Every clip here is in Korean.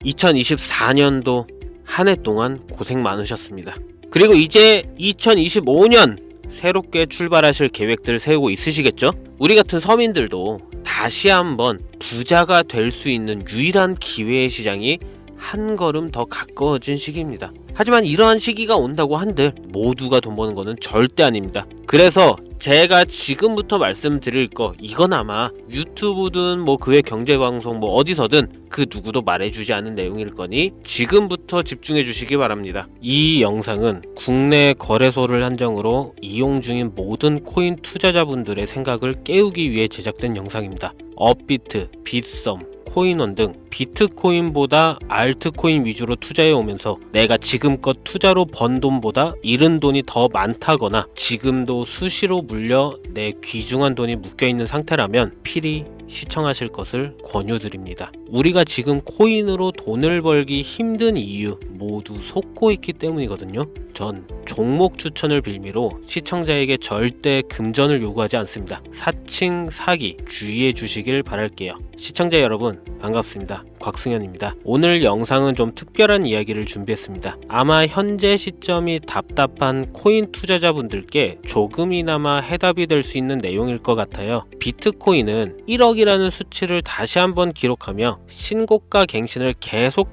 2024년도 한 해 동안 고생 많으셨습니다. 그리고 이제 2025년 새롭게 출발하실 계획들 세우고 있으시겠죠? 우리 같은 서민들도 다시 한번 부자가 될 수 있는 유일한 기회의 시장이 한 걸음 더 가까워진 시기입니다. 하지만 이러한 시기가 온다고 한들 모두가 돈 버는 거는 절대 아닙니다. 그래서 제가 지금부터 말씀드릴 거, 이건 아마 유튜브든 그 외 경제방송 어디서든 그 누구도 말해주지 않은 내용일 거니 지금부터 집중해 주시기 바랍니다. 이 영상은 국내 거래소를 한정으로 이용 중인 모든 코인 투자자분들의 생각을 깨우기 위해 제작된 영상입니다. 업비트, 빗썸, 코인원 등 비트코인보다 알트코인 위주로 투자해 오면서 내가 지금껏 투자로 번 돈보다 잃은 돈이 더 많다거나 지금도 수시로 물려 내 귀중한 돈이 묶여있는 상태라면 필히 시청하실 것을 권유드립니다. 우리가 지금 코인으로 돈을 벌기 힘든 이유 모두 속고 있기 때문이거든요. 전 종목 추천을 빌미로 시청자에게 절대 금전을 요구하지 않습니다. 사칭, 사기 주의해 주시길 바랄게요. 시청자 여러분 반갑습니다. 곽승현입니다. 오늘 영상은 좀 특별한 이야기를 준비했습니다. 아마 현재 시점이 답답한 코인 투자자분들께 조금이나마 해답이 될 수 있는 내용일 것 같아요. 비트코인은 1억이라는 수치를 다시 한번 기록하며 신고가 갱신을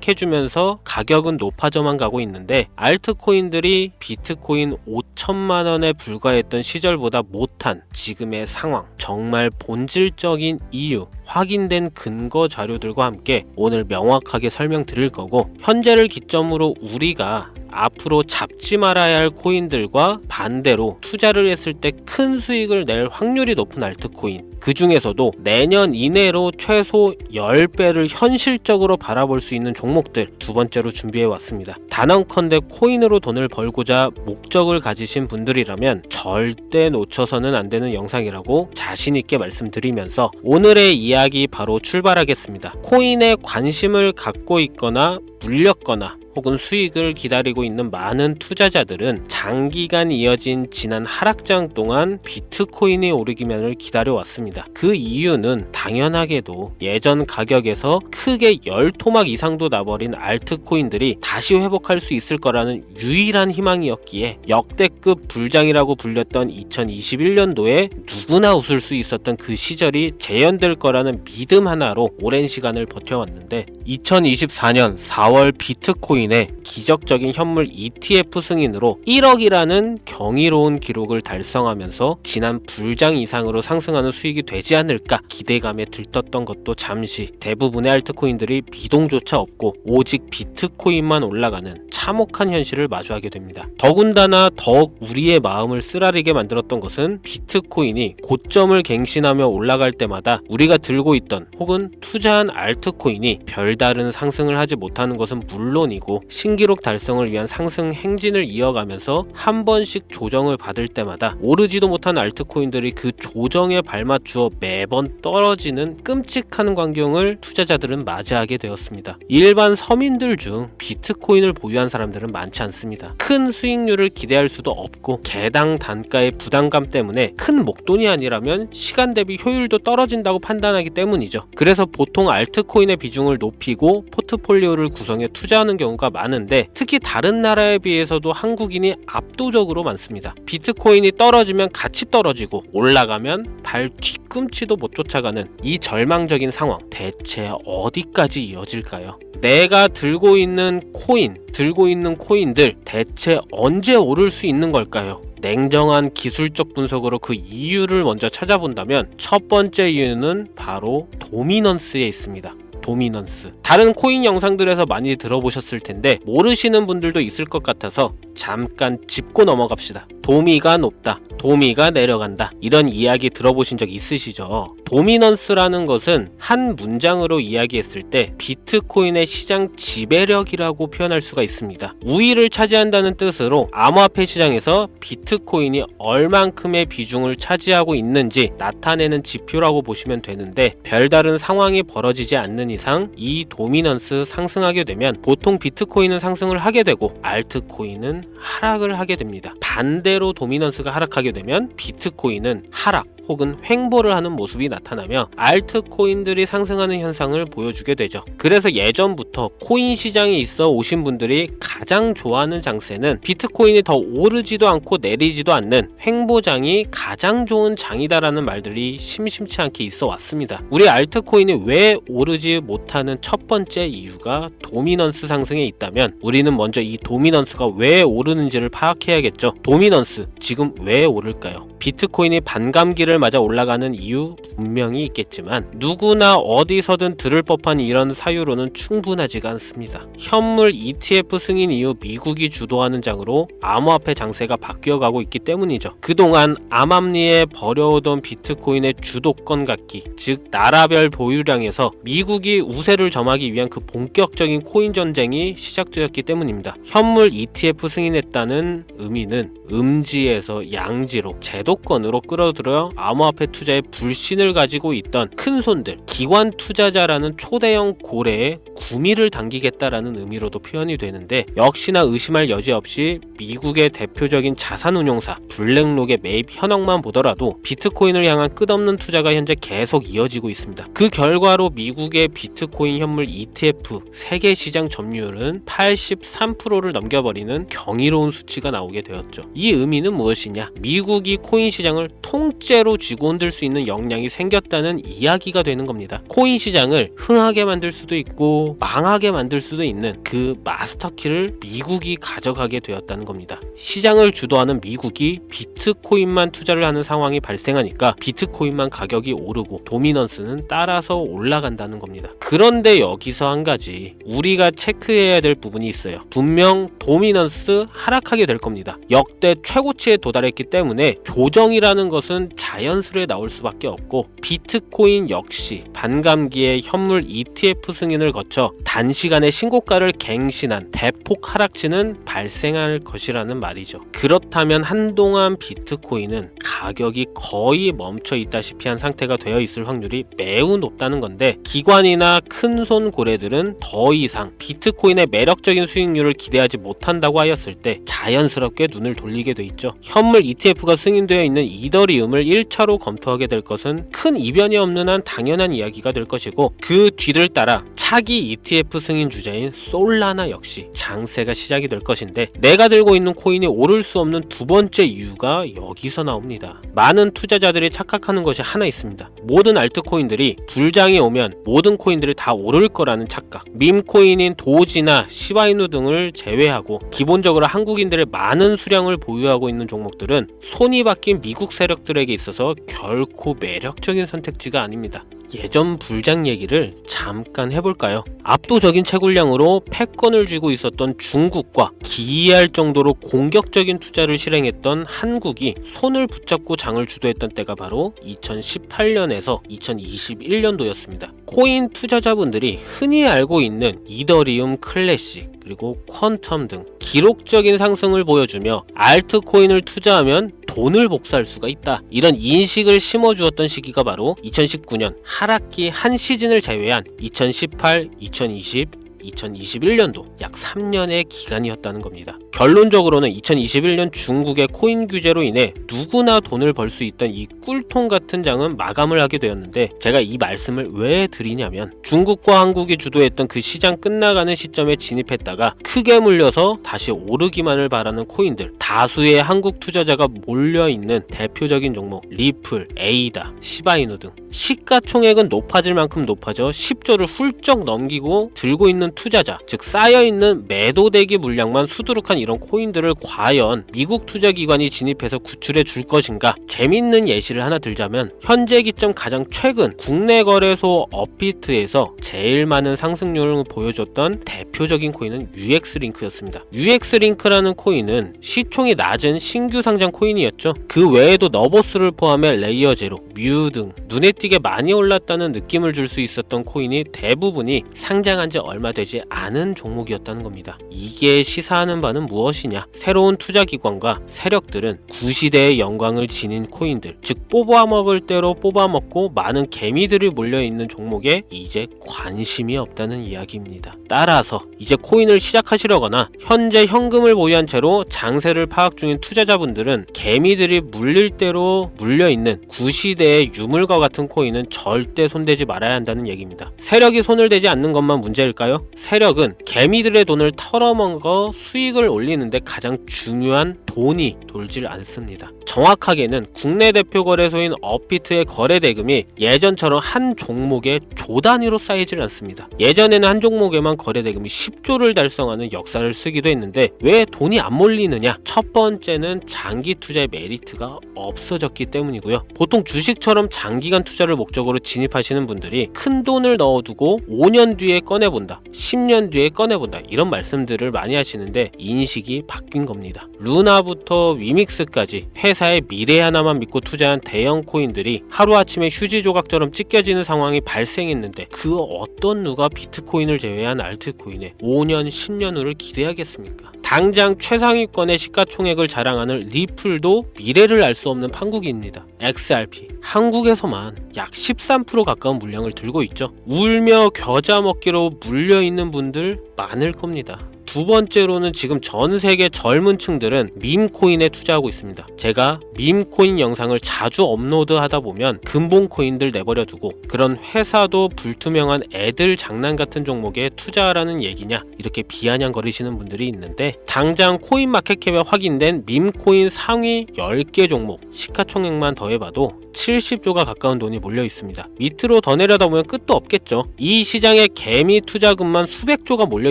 계속해주면서 가격은 높아져만 가고 있는데 알트코인들이 비트코인 5천만 원에 불과했던 시절보다 못한 지금의 상황, 정말 본질적인 이유, 확인된 근거 자료들과 함께 오늘 명확하게 설명드릴 거고, 현재를 기점으로 우리가 앞으로 잡지 말아야 할 코인들과 반대로 투자를 했을 때 큰 수익을 낼 확률이 높은 알트코인, 그 중에서도 내년 이내로 최소 10배를 현실적으로 바라볼 수 있는 종목들 두 번째로 준비해 왔습니다. 단언컨대 코인으로 돈을 벌고자 목적을 가지신 분들이라면 절대 놓쳐서는 안 되는 영상이라고 자신 있게 말씀드리면서 오늘의 이야기 바로 출발하겠습니다. 코인에 관심을 갖고 있거나 물렸거나 혹은 수익을 기다리고 있는 많은 투자자들은 장기간 이어진 지난 하락장 동안 비트코인이 오르기만을 기다려왔습니다. 그 이유는 당연하게도 예전 가격에서 크게 10토막 이상도 나버린 알트코인들이 다시 회복할 수 있을 거라는 유일한 희망이었기에 역대급 불장이라고 불렸던 2021년도에 누구나 웃을 수 있었던 그 시절이 재현될 거라는 믿음 하나로 오랜 시간을 버텨왔는데 2024년 4월 비트코인의 기적적인 현물 ETF 승인으로 1억이라는 경이로운 기록을 달성하면서 지난 불장 이상으로 상승하는 수익이 되지 않을까 기대감에 들떴던 것도 잠시 대부분의 알트코인들이 미동조차 없고 오직 비트코인만 올라가는 참혹한 현실을 마주하게 됩니다. 더군다나 더욱 우리의 마음을 쓰라리게 만들었던 것은 비트코인이 고점을 갱신하며 올라갈 때마다 우리가 들고 있던 혹은 투자한 알트코인이 별다른 상승을 하지 못하는 것은 물론이고 신기록 달성을 위한 상승 행진을 이어가면서 한 번씩 조정을 받을 때마다 오르지도 못한 알트코인들이 그 조정에 발맞추어 매번 떨어지는 끔찍한 광경을 투자자들은 맞이하게 되었습니다. 일반 서민들 중 비트코인을 보유한 사람들은 많지 않습니다. 큰 수익률을 기대할 수도 없고 개당 단가의 부담감 때문에 큰 목돈이 아니라면 시간 대비 효율도 떨어진다고 판단하기 때문이죠. 그래서 보통 알트코인의 비중을 높이고 포트폴리오를 구성해 투자하는 경우가 많은데 특히 다른 나라에 비해서도 한국인이 압도적으로 많습니다. 비트코인이 떨어지면 같이 떨어지고 올라가면 발 뒤꿈치도 못 쫓아가는 이 절망적인 상황, 대체 어디까지 이어질까요? 내가 들고 있는 코인들 대체 언제 오를 수 있는 걸까요? 냉정한 기술적 분석으로 그 이유를 먼저 찾아본다면 첫 번째 이유는 바로 도미넌스에 있습니다. 도미넌스. 다른 코인 영상들에서 많이 들어보셨을 텐데 모르시는 분들도 있을 것 같아서 잠깐 짚고 넘어갑시다. 도미가 높다, 도미가 내려간다, 이런 이야기 들어보신 적 있으시죠? 도미넌스라는 것은 한 문장으로 이야기했을 때 비트코인의 시장 지배력이라고 표현할 수가 있습니다. 우위를 차지한다는 뜻으로 암호화폐 시장에서 비트코인이 얼만큼의 비중을 차지하고 있는지 나타내는 지표라고 보시면 되는데, 별다른 상황이 벌어지지 않는 이상 이 도미넌스 상승하게 되면 보통 비트코인은 상승을 하게 되고 알트코인은 하락을 하게 됩니다. 반대로 도미넌스가 하락하게 되면 비트코인은 하락 혹은 횡보를 하는 모습이 나타나며 알트코인들이 상승하는 현상을 보여주게 되죠. 그래서 예전부터 코인 시장에 있어 오신 분들이 가장 좋아하는 장세는 비트코인이 더 오르지도 않고 내리지도 않는 횡보장이 가장 좋은 장이다라는 말들이 심심치 않게 있어 왔습니다. 우리 알트코인이 왜 오르지 못하는 첫 번째 이유가 도미넌스 상승에 있다면 우리는 먼저 이 도미넌스가 왜 오르는지를 파악해야겠죠. 도미넌스, 지금 왜 오를까요? 비트코인이 반감기를 맞아 올라가는 이유 분명히 있겠지만 누구나 어디서든 들을 법한 이런 사유로는 충분하지가 않습니다. 현물 ETF 승인 이후 미국이 주도하는 장으로 암호화폐 장세가 바뀌어가고 있기 때문이죠. 그동안 암암리에 버려오던 비트코인의 주도권 갖기, 즉 나라별 보유량에서 미국이 우세를 점하기 위한 그 본격적인 코인 전쟁이 시작되었기 때문입니다. 현물 ETF 승인했다는 의미는 음지에서 양지로 제도권으로 끌어들여 암호화폐 투자에 불신을 가지고 있던 큰손들, 기관 투자자라는 초대형 고래에 구미를 당기겠다라는 의미로도 표현이 되는데 역시나 의심할 여지 없이 미국의 대표적인 자산운용사 블랙록의 매입 현황만 보더라도 비트코인을 향한 끝없는 투자가 현재 계속 이어지고 있습니다. 그 결과로 미국의 비트코인 현물 ETF 세계 시장 점유율은 83%를 넘겨버리는 경이로운 수치가 나오게 되었죠. 이 의미는 무엇이냐? 미국이 코인 시장을 통째로 쥐고 흔들 수 있는 역량이 생겼다는 이야기가 되는 겁니다. 코인 시장을 흥하게 만들 수도 있고 망하게 만들 수도 있는 그 마스터키를 미국이 가져가게 되었다는 겁니다. 시장을 주도하는 미국이 비트코인만 투자를 하는 상황이 발생하니까 비트코인만 가격이 오르고 도미넌스는 따라서 올라간다는 겁니다. 그런데 여기서 한 가지 우리가 체크해야 될 부분이 있어요. 분명 도미넌스 하락하게 될 겁니다. 역대 최고치에 도달했기 때문에 조정이라는 것은 자연스레 나올 수밖에 없고 비트코인 역시 반감기에 현물 ETF 승인을 거쳐 단시간에 신고가를 갱신한 대폭 하락치는 발생할 것이라는 말이죠. 그렇다면 한동안 비트코인은 가격이 거의 멈춰 있다시피 한 상태가 되어 있을 확률이 매우 높다는 건데 기관이나 큰손 고래들은 더 이상 비트코인의 매력적인 수익률을 기대하지 못한다고 하였을 때 자연스럽게 눈을 돌리게 돼 있죠. 현물 ETF가 승인되어 있는 이더리움을 1차로 검토하게 될 것은 큰 이변이 없는 한 당연한 이야기가 될 것이고 그 뒤를 따라 차기 ETF 승인 주자인 솔라나 역시 장세가 시작이 될 것인데 내가 들고 있는 코인이 오를 수 없는 두 번째 이유가 여기서 나옵니다. 많은 투자자들이 착각하는 것이 하나 있습니다. 모든 알트코인들이 불장이 오면 모든 코인들이 다 오를 거라는 착각. 밈코인인 도지나 시바이누 등을 제외하고 기본적으로 한국인들의 많은 수량을 보유하고 있는 종목들은 손이 바뀐 미국 세력들에게 있어서 결코 매력적인 선택지가 아닙니다. 예전 불장 얘기를 잠깐 해볼까요? 압도적인 채굴량으로 패권을 쥐고 있었던 중국과 기이할 정도로 공격적인 투자를 실행했던 한국이 손을 붙잡고 장을 주도했던 때가 바로 2018년에서 2021년도였습니다. 코인 투자자분들이 흔히 알고 있는 이더리움 클래식 그리고 퀀텀 등 기록적인 상승을 보여주며 알트코인을 투자하면 돈을 복사할 수가 있다. 이런 인식을 심어주었던 시기가 바로 2019년 하락기 한 시즌을 제외한 2018, 2020, 2021년도 약 3년의 기간이었다는 겁니다. 결론적으로는 2021년 중국의 코인 규제로 인해 누구나 돈을 벌 수 있던 이 꿀통 같은 장은 마감을 하게 되었는데 제가 이 말씀을 왜 드리냐면 중국과 한국이 주도했던 그 시장 끝나가는 시점에 진입했다가 크게 물려서 다시 오르기만을 바라는 코인들 다수의 한국 투자자가 몰려있는 대표적인 종목 리플, 에이다, 시바이누 등 시가총액은 높아질 만큼 높아져 10조를 훌쩍 넘기고 들고 있는 투자자, 즉 쌓여있는 매도대기 물량만 수두룩한 이런 코인들을 과연 미국 투자기관이 진입해서 구출해 줄 것인가? 재밌는 예시를 하나 들자면 현재 기점 가장 최근 국내 거래소 업비트에서 제일 많은 상승률을 보여줬던 대표적인 코인은 UX링크였습니다. UX링크라는 코인은 시총이 낮은 신규 상장 코인이었죠. 그 외에도 너보스를 포함해 레이어 제로, 뮤 등 눈에 띄게 많이 올랐다는 느낌을 줄 수 있었던 코인이 대부분이 상장한 지 얼마 되지 않은 종목이었다는 겁니다. 이게 시사하는 바는 무엇이냐? 새로운 투자기관과 세력들은 구시대의 영광을 지닌 코인들, 즉 뽑아먹을 대로 뽑아먹고 많은 개미들이 몰려있는 종목에 이제 관심이 없다는 이야기입니다. 따라서 이제 코인을 시작하시려거나 현재 현금을 보유한 채로 장세를 파악 중인 투자자분들은 개미들이 물릴 대로 물려있는 구시대의 유물과 같은 코인은 절대 손대지 말아야 한다는 얘기입니다. 세력이 손을 대지 않는 것만 문제일까요? 세력은 개미들의 돈을 털어먹어 수익을 올리는데 가장 중요한 돈이 돌질 않습니다. 정확하게는 국내 대표 거래소인 업비트의 거래 대금이 예전처럼 한 종목에 조 단위로 쌓이질 않습니다. 예전에는 한 종목에만 거래 대금이 10조를 달성하는 역사를 쓰기도 했는데 왜 돈이 안 몰리느냐? 첫 번째는 장기 투자의 메리트가 없어졌기 때문이고요. 보통 주식처럼 장기간 투자를 목적으로 진입하시는 분들이 큰 돈을 넣어두고 5년 뒤에 꺼내본다, 10년 뒤에 꺼내본다 이런 말씀들을 많이 하시는데 인식이 바뀐 겁니다. 루나부터 위믹스까지 회사의 미래 하나만 믿고 투자한 대형 코인들이 하루아침에 휴지 조각처럼 찢겨지는 상황이 발생했는데 그 어떤 누가 비트코인을 제외한 알트코인에 5년, 10년 후를 기대하겠습니까? 당장 최상위권의 시가총액을 자랑하는 리플도 미래를 알 수 없는 판국입니다. XRP 한국에서만 약 13% 가까운 물량을 들고 있죠. 울며 겨자 먹기로 물려있는 분들 많을 겁니다. 두 번째로는 지금 전 세계 젊은 층들은 밈코인에 투자하고 있습니다. 제가 밈코인 영상을 자주 업로드하다 보면 근본코인들 내버려 두고 그런 회사도 불투명한 애들 장난 같은 종목에 투자하라는 얘기냐 이렇게 비아냥거리시는 분들이 있는데 당장 코인마켓캡에 확인된 밈코인 상위 10개 종목 시가총액만 더해봐도 70조가 가까운 돈이 몰려 있습니다. 밑으로 더 내려다보면 끝도 없겠죠. 이 시장에 개미 투자금만 수백조가 몰려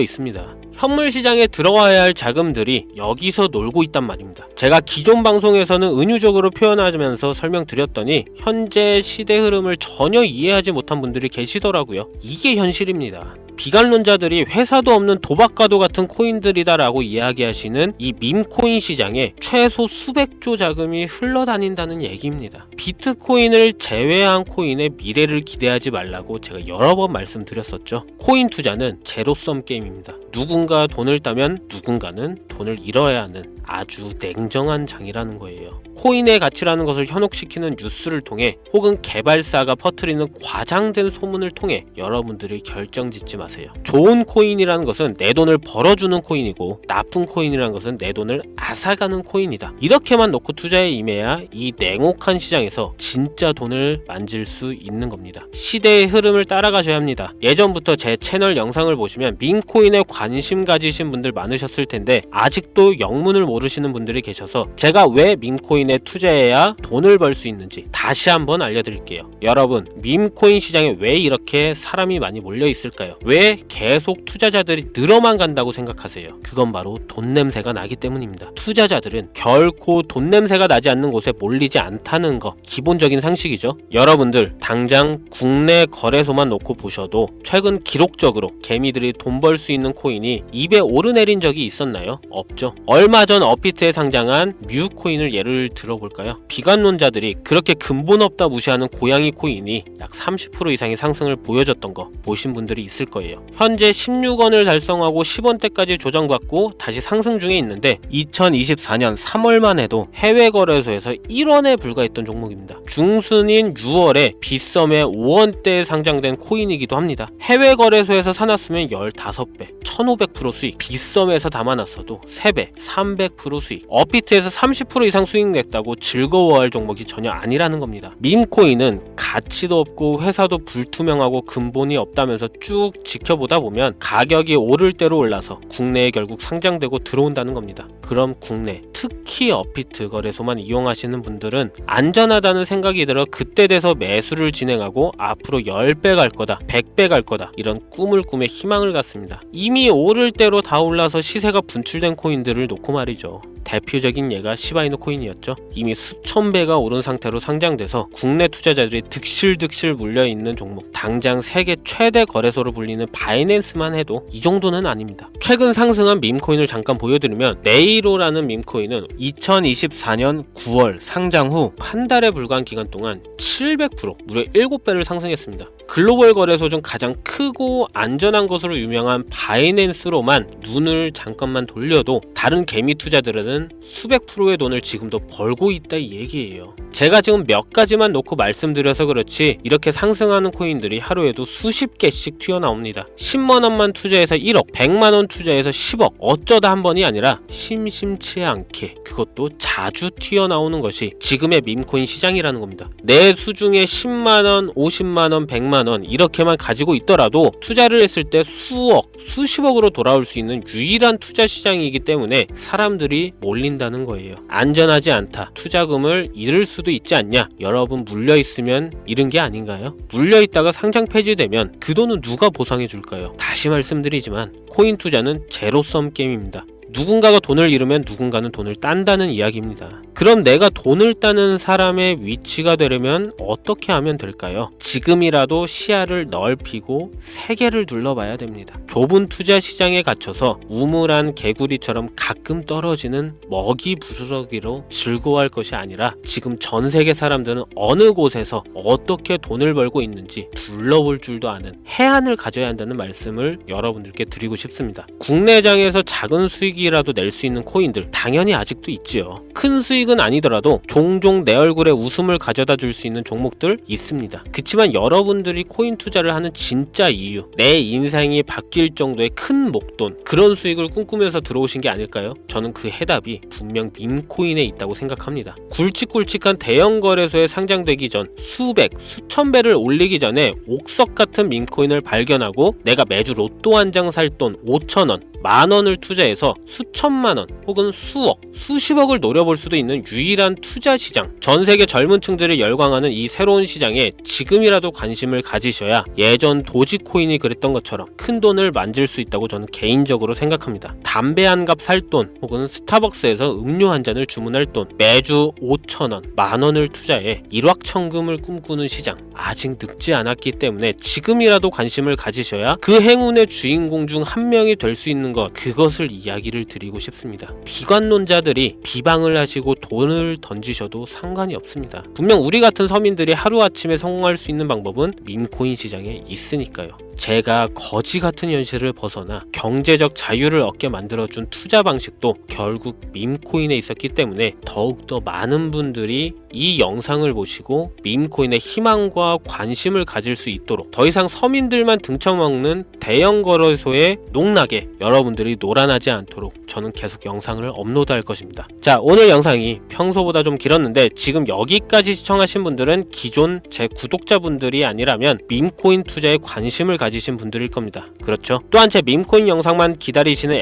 있습니다. 현물 시장에 들어와야 할 자금들이 여기서 놀고 있단 말입니다. 제가 기존 방송에서는 은유적으로 표현하면서 설명드렸더니 현재 시대 흐름을 전혀 이해하지 못한 분들이 계시더라고요. 이게 현실입니다. 비관론자들이 회사도 없는 도박과도 같은 코인들이다라고 이야기하시는 이 밈코인 시장에 최소 수백조 자금이 흘러다닌다는 얘기입니다. 비트코인을 제외한 코인의 미래를 기대하지 말라고 제가 여러 번 말씀드렸었죠. 코인 투자는 제로섬 게임입니다. 누군가 돈을 따면 누군가는 돈을 잃어야 하는 아주 냉정한 장이라는 거예요. 코인의 가치라는 것을 현혹시키는 뉴스를 통해 혹은 개발사가 퍼뜨리는 과장된 소문을 통해 여러분들이 결정짓지 마세요. 좋은 코인이라는 것은 내 돈을 벌어주는 코인이고 나쁜 코인이라는 것은 내 돈을 앗아가는 코인이다. 이렇게만 놓고 투자에 임해야 이 냉혹한 시장에서 진짜 돈을 만질 수 있는 겁니다. 시대의 흐름을 따라가셔야 합니다. 예전부터 제 채널 영상을 보시면 밈코인에 관심 가지신 분들 많으셨을 텐데 아직도 영문을 모르시는 분들이 계셔서 제가 왜 밈코인에 투자해야 돈을 벌 수 있는지 다시 한번 알려드릴게요. 여러분, 밈코인 시장에 왜 이렇게 사람이 많이 몰려 있을까요? 왜 계속 투자자들이 늘어만 간다고 생각하세요? 그건 바로 돈 냄새가 나기 때문입니다. 투자자들은 결코 돈 냄새가 나지 않는 곳에 몰리지 않다는 거 기본적인 상식이죠. 여러분들 당장 국내 거래소만 놓고 보셔도 최근 기록적으로 개미들이 돈 벌 수 있는 코인이 입에 오르내린 적이 있었나요? 없죠. 얼마 전 업비트에 상장한 뮤코인을 예를 들어볼까요? 비관론자들이 그렇게 근본 없다 무시하는 고양이 코인이 약 30% 이상의 상승을 보여줬던 거 보신 분들이 있을 거예요. 현재 16원을 달성하고 10원대까지 조정받고 다시 상승 중에 있는데 2024년 3월만 해도 해외 거래소에서 1원에 불과했던 종목입니다. 중순인 6월에 빗썸에 5원대에 상장된 코인이기도 합니다. 해외 거래소에서 사놨으면 15배, 1500% 수익, 빗썸에서 담아놨어도 3배, 300% 수익, 업비트에서 30% 이상 수익 냈다고 즐거워할 종목이 전혀 아니라는 겁니다. 밈코인은 가치도 없고 회사도 불투명하고 근본이 없다면서 쭉 지켜보다 보면 가격이 오를 대로 올라서 국내에 결국 상장되고 들어온다는 겁니다. 그럼 국내, 특히 업비트 거래소만 이용하시는 분들은 안전하다는 생각이 들어 그때 돼서 매수를 진행하고 앞으로 10배 갈 거다, 100배 갈 거다 이런 꿈을 꾸며 희망을 갖습니다. 이미 오를 대로 다 올라서 시세가 분출된 코인들을 놓고 말이죠. 대표적인 예가 시바이누 코인이었죠. 이미 수천 배가 오른 상태로 상장돼서 국내 투자자들이 득실득실 물려있는 종목, 당장 세계 최대 거래소로 불리는 바이낸스만 해도 이 정도는 아닙니다. 최근 상승한 밈코인을 잠깐 보여드리면 네이로라는 밈코인은 2024년 9월 상장 후 한 달에 불과한 기간 동안 700% 무려 7배를 상승했습니다. 글로벌 거래소 중 가장 크고 안전한 것으로 유명한 바이낸스로만 눈을 잠깐만 돌려도 다른 개미 투자들은 투자는 수백 프로의 돈을 지금도 벌고 있다 이 얘기예요. 제가 지금 몇 가지만 놓고 말씀드려서 그렇지 이렇게 상승하는 코인들이 하루에도 수십 개씩 튀어나옵니다. 10만원만 투자해서 1억, 100만원 투자해서 10억, 어쩌다 한 번이 아니라 심심치 않게 그것도 자주 튀어나오는 것이 지금의 밈코인 시장이라는 겁니다. 내 수중에 10만원, 50만원, 100만원 이렇게만 가지고 있더라도 투자를 했을 때 수억, 수십억으로 돌아올 수 있는 유일한 투자 시장이기 때문에 사람들이 몰린다는 거예요. 안전하지 않다. 투자금을 잃을 수도 있지 않냐? 여러분 물려있으면 잃은 게 아닌가요? 물려있다가 상장 폐지되면 그 돈은 누가 보상해 줄까요? 다시 말씀드리지만 코인 투자는 제로섬 게임입니다. 누군가가 돈을 잃으면 누군가는 돈을 딴다는 이야기입니다. 그럼 내가 돈을 따는 사람의 위치가 되려면 어떻게 하면 될까요? 지금이라도 시야를 넓히고 세계를 둘러봐야 됩니다. 좁은 투자 시장에 갇혀서 우물안 개구리처럼 가끔 떨어지는 먹이 부스러기로 즐거워할 것이 아니라 지금 전 세계 사람들은 어느 곳에서 어떻게 돈을 벌고 있는지 둘러볼 줄도 아는 해안을 가져야 한다는 말씀을 여러분들께 드리고 싶습니다. 국내장에서 작은 수익이라도 낼 수 있는 코인들 당연히 아직도 있지요. 큰 수익은 아니더라도 종종 내 얼굴에 웃음을 가져다 줄 수 있는 종목들 있습니다. 그치만 여러분들이 코인 투자를 하는 진짜 이유, 내 인생이 바뀔 정도의 큰 목돈, 그런 수익을 꿈꾸면서 들어오신 게 아닐까요? 저는 그 해답이 분명 밈코인에 있다고 생각합니다. 굵직굵직한 대형 거래소에 상장되기 전 수백, 수천 배를 올리기 전에 옥석 같은 밈코인을 발견하고 내가 매주 로또 한 장 살 돈 5천원, 만원을 투자해서 수천만원 혹은 수억, 수십억을 노려볼 수도 있는 유일한 투자 시장, 전 세계 젊은 층들을 열광하는 이 새로운 시장에 지금이라도 관심을 가지셔야 예전 도지코인이 그랬던 것처럼 큰 돈을 만질 수 있다고 저는 개인적으로 생각합니다. 담배 한 갑 살 돈 혹은 스타벅스에서 음료 한 잔을 주문할 돈, 매주 5천원, 만원을 투자해 일확천금을 꿈꾸는 시장, 아직 늙지 않았기 때문에 지금이라도 관심을 가지셔야 그 행운의 주인공 중 한 명이 될 수 있는 것, 그것을 이야기를 드리고 싶습니다. 비관론자들이 비방을 하시고 돈을 던지셔도 상관이 없습니다. 분명 우리 같은 서민들이 하루아침에 성공할 수 있는 방법은 밈코인 시장에 있으니까요. 제가 거지 같은 현실을 벗어나 경제적 자유를 얻게 만들어준 투자 방식도 결국 밈코인에 있었기 때문에 더욱더 많은 분들이 이 영상을 보시고 밈코인에 희망과 관심을 가질 수 있도록 더 이상 서민들만 등쳐먹는 대형 거래소에 농락에 여러분들이 놀아나지 않도록 저는 계속 영상을 업로드할 것입니다. 자, 오늘 영상이 평소보다 좀 길었는데 지금 여기까지 시청하신 분들은 기존 제 구독자분들이 아니라면 밈코인 투자에 관심을 가지신 분들일 겁니다. 그렇죠? 또한 제 밈코인 영상만 기다리시는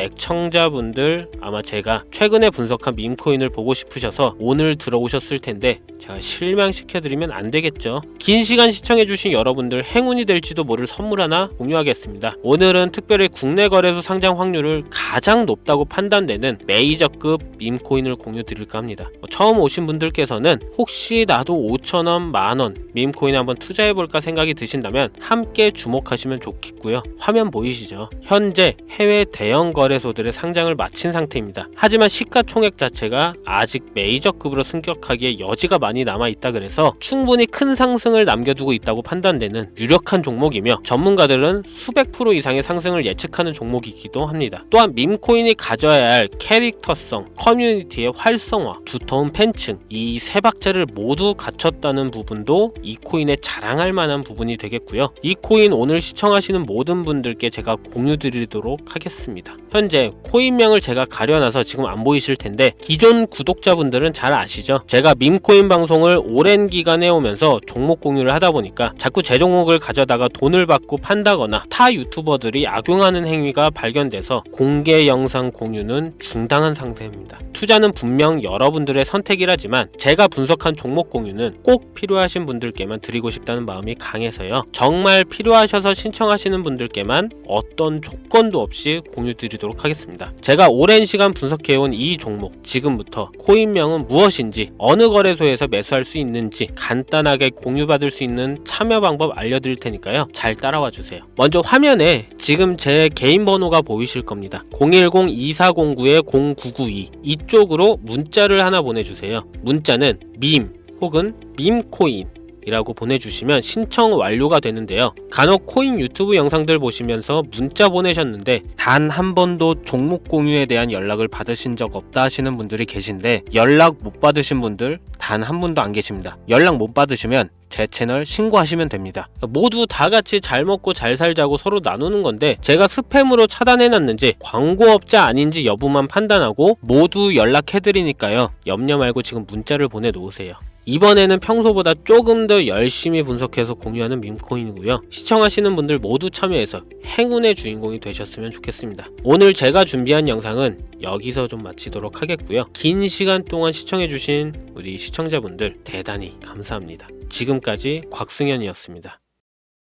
애청자분들, 아마 제가 최근에 분석한 밈코인을 보고 싶으셔서 오늘 들어오셨을 텐데 제가 실망시켜드리면 안 되겠죠. 긴 시간 시청해주신 여러분들 행운이 될지도 모를 선물 하나 공유하겠습니다. 오늘은 특별히 국내 거래소 상장 확률을 가장 높다고 판단되는 메이저급 밈코인을 공유드릴까 합니다. 처음 오신 분들께서는 혹시 나도 5천원, 만원 밈코인에 한번 투자해볼까 생각이 드신다면 함께 주목하시면 좋겠고요. 화면 보이시죠? 현재 해외 대형 거래소들의 상장을 마친 상태입니다. 하지만 시가총액 자체가 아직 메이저급으로 승격하기에 여지가 많이 남아있다 그래서 충분히 큰 상승을 남겨두고 있다고 판단되는 유력한 종목이며 전문가들은 수백 프로 이상의 상승을 예측하는 종목이기도 합니다. 또한 밈코인이 가져야 할 캐릭터성, 커뮤니티의 활성화, 두터운 팬층, 이 세 박자를 모두 갖췄다는 부분도 이 코인에 자랑할 만한 부분이 되겠고요. 이 코인 오늘 시청하시는 모든 분들께 제가 공유 드리도록 하겠습니다. 현재 코인명을 제가 가려놔서 지금 안 보이실 텐데 기존 구독자분들은 잘 아시죠? 제가 밈코인 방송을 오랜 기간 해오면서 종목 공유를 하다 보니까 자꾸 제 종목을 가져다가 돈을 받고 판다거나 타 유튜버들이 악용하는 행위가 발견돼서 공개 영상 공유는 중단한 상태입니다. 투자는 분명 여러분들의 선택이라지만 제가 분석한 종목 공유는 꼭 필요하신 분들께만 드리고 싶다는 마음이 강해서요. 정말 필요하셔서 신청하시는 분들께만 어떤 조건도 없이 공유 드리도록 하겠습니다. 제가 오랜 시간 분석해온 이 종목, 지금부터 코인명은 무엇인지, 어느 거래소에서 매수할 수 있는지 간단하게 공유받을 수 있는 참여 방법 알려드릴 테니까요. 잘 따라와 주세요. 먼저 화면에 지금 제 개인 번호가 보이실 겁니다. 010-2409-0992 이쪽으로 문자를 하나 보내주세요. 문자는 밈 혹은 밈코인 이라고 보내주시면 신청 완료가 되는데요. 간혹 코인 유튜브 영상들 보시면서 문자 보내셨는데 단 한 번도 종목 공유에 대한 연락을 받으신 적 없다 하시는 분들이 계신데, 연락 못 받으신 분들 단 한 분도 안 계십니다. 연락 못 받으시면 제 채널 신고하시면 됩니다. 모두 다 같이 잘 먹고 잘 살자고 서로 나누는 건데, 제가 스팸으로 차단해놨는지 광고업자 아닌지 여부만 판단하고 모두 연락해드리니까요. 염려 말고 지금 문자를 보내놓으세요. 이번에는 평소보다 조금 더 열심히 분석해서 공유하는 밈코인이고요. 시청하시는 분들 모두 참여해서 행운의 주인공이 되셨으면 좋겠습니다. 오늘 제가 준비한 영상은 여기서 좀 마치도록 하겠고요. 긴 시간 동안 시청해주신 우리 시청자분들 대단히 감사합니다. 지금까지 곽승현이었습니다.